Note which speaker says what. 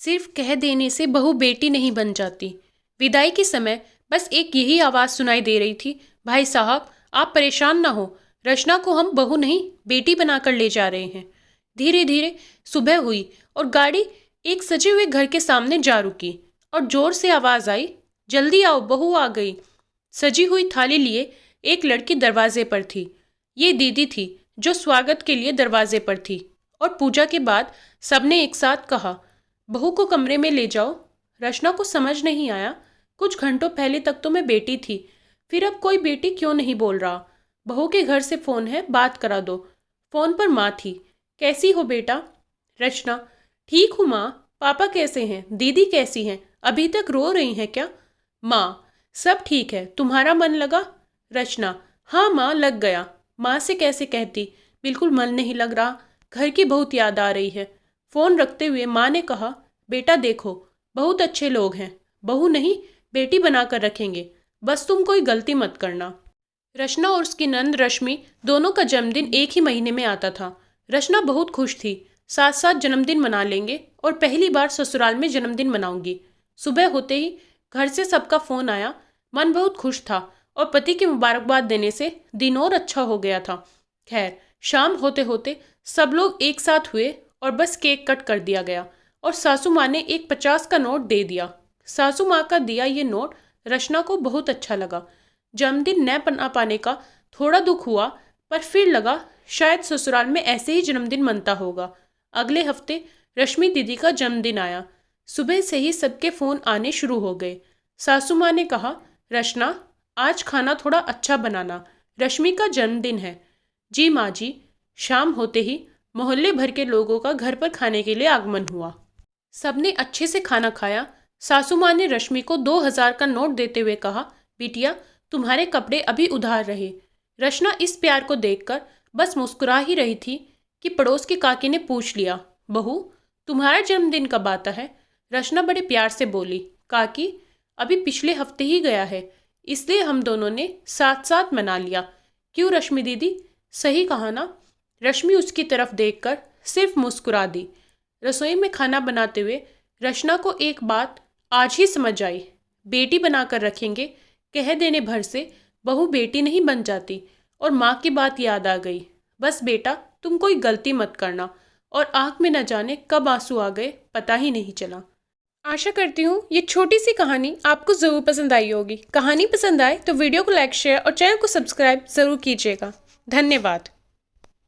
Speaker 1: सिर्फ कह देने से बहू बेटी नहीं बन जाती। विदाई के समय बस एक यही आवाज़ सुनाई दे रही थी, भाई साहब आप परेशान ना हो, रचना को हम बहू नहीं बेटी बनाकर ले जा रहे हैं। धीरे धीरे सुबह हुई और गाड़ी एक सजे हुए घर के सामने जा रुकी और जोर से आवाज़ आई, जल्दी आओ बहू आ गई। सजी हुई थाली लिए एक लड़की दरवाजे पर थी। ये दीदी थी जो स्वागत के लिए दरवाजे पर थी और पूजा के बाद सबने एक साथ कहा, बहू को कमरे में ले जाओ। रचना को समझ नहीं आया, कुछ घंटों पहले तक तो मैं बेटी थी, फिर अब कोई बेटी क्यों नहीं बोल रहा। बहू के घर से फ़ोन है, बात करा दो। फ़ोन पर माँ थी। कैसी हो बेटा? रचना, ठीक हूँ माँ। पापा कैसे हैं? दीदी कैसी हैं? अभी तक रो रही हैं क्या? माँ, सब ठीक है, तुम्हारा मन लगा? रचना, हाँ माँ लग गया। माँ से कैसे कहती, बिल्कुल मन नहीं लग रहा, घर की बहुत याद आ रही है। फ़ोन रखते हुए माँ ने कहा, बेटा देखो बहुत अच्छे लोग हैं, बहू नहीं बेटी बनाकर रखेंगे, बस तुम कोई गलती मत करना। रचना और उसकी नंद रश्मि दोनों का जन्मदिन एक ही महीने में आता था। रचना बहुत खुश थी, साथ साथ जन्मदिन मना लेंगे और पहली बार ससुराल में जन्मदिन मनाऊंगी। सुबह होते ही घर से सबका फ़ोन आया। मन बहुत खुश था और पति की मुबारकबाद देने से दिन और अच्छा हो गया था। खैर, शाम होते होते सब लोग एक साथ हुए और बस केक कट कर दिया गया और सासू माँ ने एक 50 का नोट दे दिया। सासू माँ का दिया ये नोट रचना को बहुत अच्छा लगा। जन्मदिन न बना पाने का थोड़ा दुख हुआ, पर फिर लगा शायद ससुराल में ऐसे ही जन्मदिन मनता होगा। अगले हफ्ते रश्मि दीदी का जन्मदिन आया। सुबह से ही सबके फ़ोन आने शुरू हो गए। सासू माँ ने कहा, रचना आज खाना थोड़ा अच्छा बनाना, रश्मि का जन्मदिन है। जी माँ जी। शाम होते ही मोहल्ले भर के लोगों का घर पर खाने के लिए आगमन हुआ। सबने अच्छे से खाना खाया। सासू माँ ने रश्मि को 2000 का नोट देते हुए कहा, बिटिया तुम्हारे कपड़े अभी उधार रहे। रचना इस प्यार को देखकर बस मुस्कुरा ही रही थी कि पड़ोस की काकी ने पूछ लिया, बहू तुम्हारा जन्मदिन कब आता है? रचना बड़े प्यार से बोली, काकी अभी पिछले हफ्ते ही गया है, इसलिए हम दोनों ने साथ साथ मना लिया। क्यों रश्मि दीदी, सही कहा ना? रश्मि उसकी तरफ देखकर सिर्फ मुस्कुरा दी। रसोई में खाना बनाते हुए रचना को एक बात आज ही समझ आई, बेटी बनाकर रखेंगे कह देने भर से बहू बेटी नहीं बन जाती। और माँ की बात याद आ गई, बस बेटा तुम कोई गलती मत करना। और आँख में न जाने कब आंसू आ गए पता ही नहीं चला। आशा करती हूँ ये छोटी सी कहानी आपको ज़रूर पसंद आई होगी। कहानी पसंद आए तो वीडियो को लाइक, शेयर और चैनल को सब्सक्राइब ज़रूर कीजिएगा। धन्यवाद।